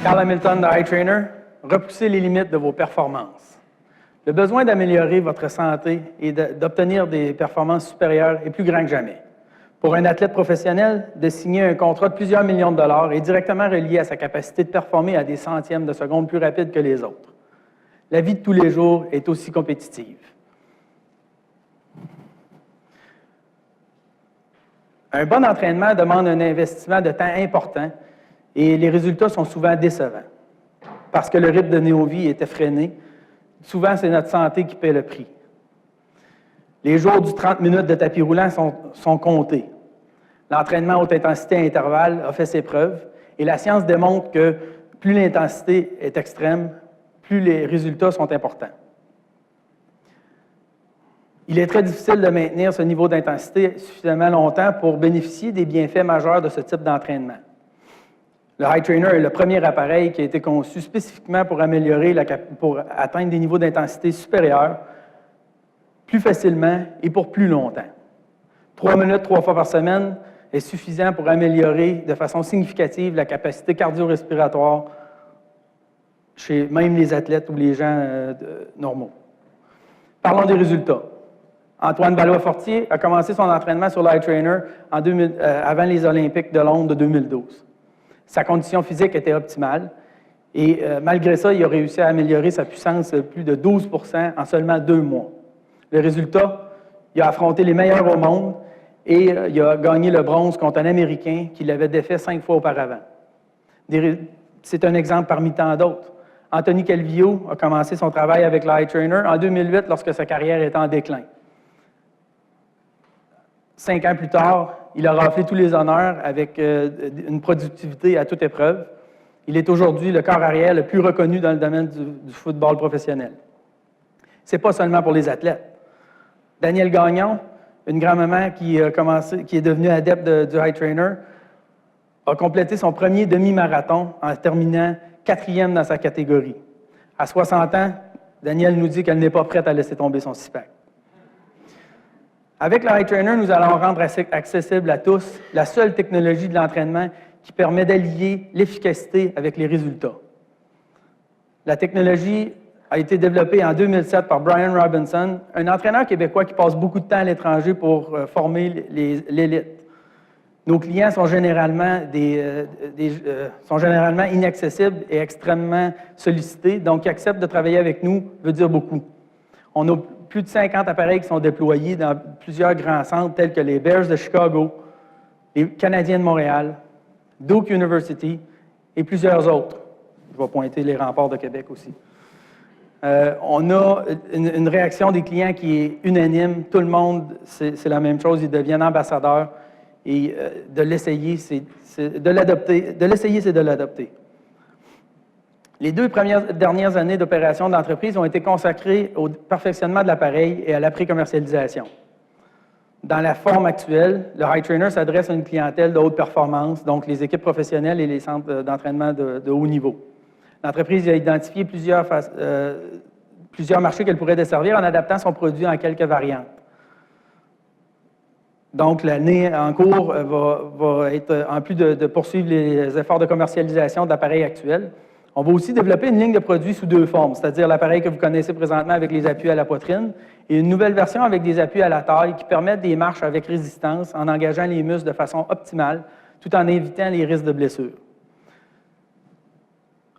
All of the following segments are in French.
Carl Hamilton de High Trainer, repoussez les limites de vos performances. Le besoin d'améliorer votre santé et d'obtenir des performances supérieures est plus grand que jamais. Pour un athlète professionnel, de signer un contrat de plusieurs millions de dollars est directement relié à sa capacité de performer à des centièmes de seconde plus rapide que les autres. La vie de tous les jours est aussi compétitive. Un bon entraînement demande un investissement de temps important et les résultats sont souvent décevants. Parce que le rythme de nos vies est effréné, souvent c'est notre santé qui paie le prix. Les jours du 30 minutes de tapis roulant sont comptés. L'entraînement à haute intensité à intervalles a fait ses preuves et la science démontre que plus l'intensité est extrême, plus les résultats sont importants. Il est très difficile de maintenir ce niveau d'intensité suffisamment longtemps pour bénéficier des bienfaits majeurs de ce type d'entraînement. Le High Trainer est le premier appareil qui a été conçu spécifiquement pour pour atteindre des niveaux d'intensité supérieurs plus facilement et pour plus longtemps. 3 minutes, 3 fois par semaine est suffisant pour améliorer de façon significative la capacité cardio-respiratoire chez même les athlètes ou les gens normaux. Parlons des résultats. Antoine Valois-Fortier a commencé son entraînement sur le High Trainer avant les Olympiques de Londres de 2012. Sa condition physique était optimale et malgré ça, il a réussi à améliorer sa puissance de plus de 12 % en seulement 2 mois. Le résultat, il a affronté les meilleurs au monde et il a gagné le bronze contre un Américain qui l'avait défait 5 fois auparavant. C'est un exemple parmi tant d'autres. Anthony Calvillo a commencé son travail avec le High Trainer en 2008 lorsque sa carrière était en déclin. 5 ans plus tard, il a raflé tous les honneurs avec une productivité à toute épreuve. Il est aujourd'hui le corps arrière le plus reconnu dans le domaine du football professionnel. Ce n'est pas seulement pour les athlètes. Danielle Gagnon, une grand-maman qui est devenue adepte du High Trainer, a complété son premier demi-marathon en terminant 4e dans sa catégorie. À 60 ans, Danielle nous dit qu'elle n'est pas prête à laisser tomber son six-pack. Avec le High Trainer, nous allons rendre accessible à tous la seule technologie de l'entraînement qui permet d'allier l'efficacité avec les résultats. La technologie a été développée en 2007 par Brian Robinson, un entraîneur québécois qui passe beaucoup de temps à l'étranger pour former l'élite. Nos clients sont généralement inaccessibles et extrêmement sollicités, donc qui acceptent de travailler avec nous veut dire beaucoup. On a plus de 50 appareils qui sont déployés dans plusieurs grands centres tels que les Bears de Chicago, les Canadiens de Montréal, Duke University et plusieurs autres. Je vais pointer les remparts de Québec aussi. On a une réaction des clients qui est unanime. Tout le monde, c'est la même chose. Ils deviennent ambassadeurs. Et de l'essayer, c'est de l'adopter. De l'essayer, c'est de l'adopter. Les 2 dernières années d'opération d'entreprise ont été consacrées au perfectionnement de l'appareil et à la pré-commercialisation. Dans la forme actuelle, le High Trainer s'adresse à une clientèle de haute performance, donc les équipes professionnelles et les centres d'entraînement de haut niveau. L'entreprise a identifié plusieurs marchés qu'elle pourrait desservir en adaptant son produit en quelques variantes. Donc, l'année en cours va être, en plus de poursuivre les efforts de commercialisation de l'appareil actuel, on va aussi développer une ligne de produits sous 2 formes, c'est-à-dire l'appareil que vous connaissez présentement avec les appuis à la poitrine et une nouvelle version avec des appuis à la taille qui permettent des marches avec résistance en engageant les muscles de façon optimale tout en évitant les risques de blessures.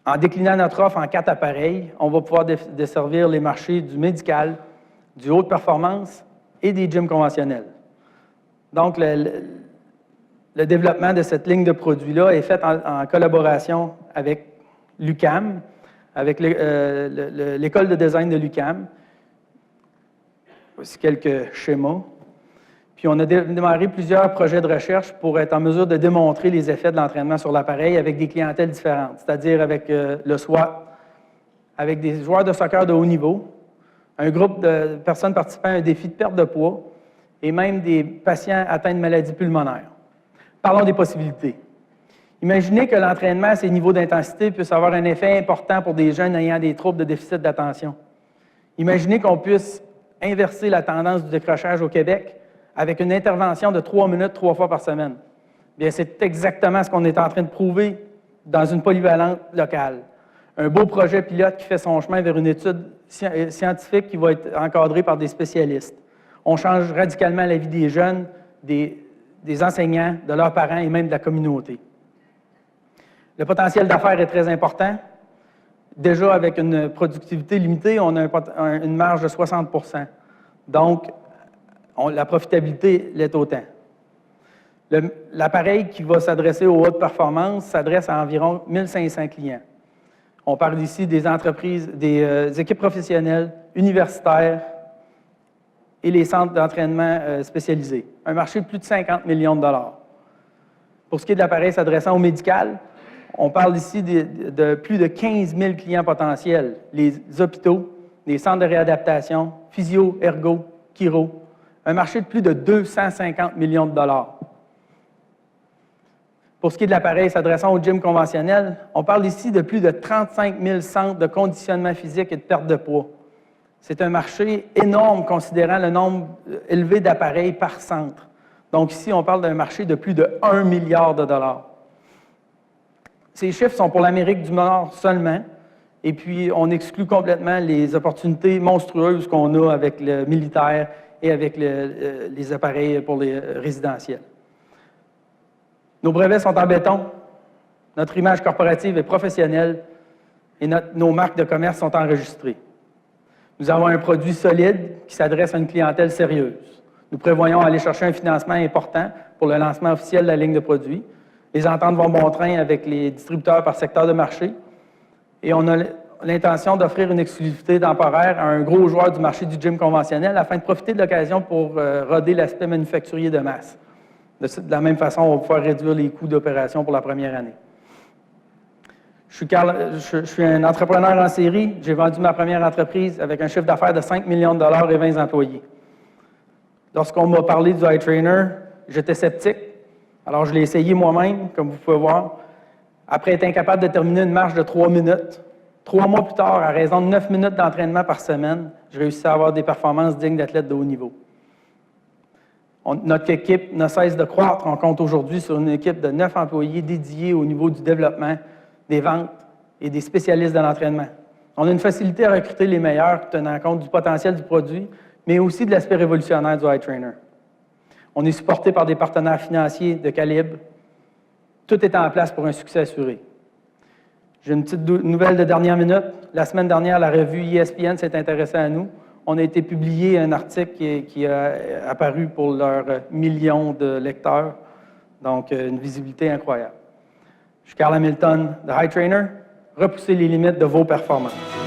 En déclinant notre offre en 4 appareils, on va pouvoir desservir les marchés du médical, du haute performance et des gyms conventionnels. Donc, le développement de cette ligne de produits-là est fait en collaboration avec l'UQAM, avec l'école de design de l'UQAM. Voici quelques schémas. Puis on a démarré plusieurs projets de recherche pour être en mesure de démontrer les effets de l'entraînement sur l'appareil avec des clientèles différentes, c'est-à-dire avec le SWAT, avec des joueurs de soccer de haut niveau, un groupe de personnes participant à un défi de perte de poids et même des patients atteints de maladies pulmonaires. Parlons des possibilités. Imaginez que l'entraînement à ces niveaux d'intensité puisse avoir un effet important pour des jeunes ayant des troubles de déficit d'attention. Imaginez qu'on puisse inverser la tendance du décrochage au Québec avec une intervention de 3 minutes 3 fois par semaine. Bien, c'est exactement ce qu'on est en train de prouver dans une polyvalente locale. Un beau projet pilote qui fait son chemin vers une étude scientifique qui va être encadrée par des spécialistes. On change radicalement la vie des jeunes, des enseignants, de leurs parents et même de la communauté. Le potentiel d'affaires est très important. Déjà, avec une productivité limitée, on a une marge de 60 %. Donc, la profitabilité l'est autant. L'appareil qui va s'adresser aux hautes performances s'adresse à environ 1500 clients. On parle ici des entreprises, des équipes professionnelles, universitaires et les centres d'entraînement spécialisés. Un marché de plus de 50 millions de dollars. Pour ce qui est de l'appareil s'adressant au médical, on parle ici de plus de 15 000 clients potentiels. Les hôpitaux, les centres de réadaptation, physio, ergo, chiro. Un marché de plus de 250 millions de dollars. Pour ce qui est de l'appareil s'adressant au gym conventionnel, on parle ici de plus de 35 000 centres de conditionnement physique et de perte de poids. C'est un marché énorme considérant le nombre élevé d'appareils par centre. Donc ici, on parle d'un marché de plus de 1 milliard de dollars. Ces chiffres sont pour l'Amérique du Nord seulement, et puis on exclut complètement les opportunités monstrueuses qu'on a avec le militaire et avec les appareils pour les résidentiels. Nos brevets sont en béton, notre image corporative est professionnelle et nos marques de commerce sont enregistrées. Nous avons un produit solide qui s'adresse à une clientèle sérieuse. Nous prévoyons aller chercher un financement important pour le lancement officiel de la ligne de produits. Les ententes vont bon train avec les distributeurs par secteur de marché et on a l'intention d'offrir une exclusivité temporaire à un gros joueur du marché du gym conventionnel afin de profiter de l'occasion pour roder l'aspect manufacturier de masse. De la même façon, on va pouvoir réduire les coûts d'opération pour la première année. Je suis un entrepreneur en série. J'ai vendu ma première entreprise avec un chiffre d'affaires de 5 millions de dollars et 20 employés. Lorsqu'on m'a parlé du iTrainer, j'étais sceptique. Alors, je l'ai essayé moi-même, comme vous pouvez voir. Après être incapable de terminer une marche de 3 minutes, 3 mois plus tard, à raison de 9 minutes d'entraînement par semaine, j'ai réussi à avoir des performances dignes d'athlètes de haut niveau. Notre équipe ne cesse de croître. On compte aujourd'hui sur une équipe de 9 employés dédiés au niveau du développement, des ventes et des spécialistes de l'entraînement. On a une facilité à recruter les meilleurs, tenant compte du potentiel du produit, mais aussi de l'aspect révolutionnaire du iTrainer. On est supporté par des partenaires financiers de calibre. Tout est en place pour un succès assuré. J'ai une petite nouvelle de dernière minute. La semaine dernière, la revue ESPN s'est intéressée à nous. On a été publié un article qui a apparu pour leurs millions de lecteurs. Donc, une visibilité incroyable. Je suis Carl Hamilton de iTrainer. Repoussez les limites de vos performances.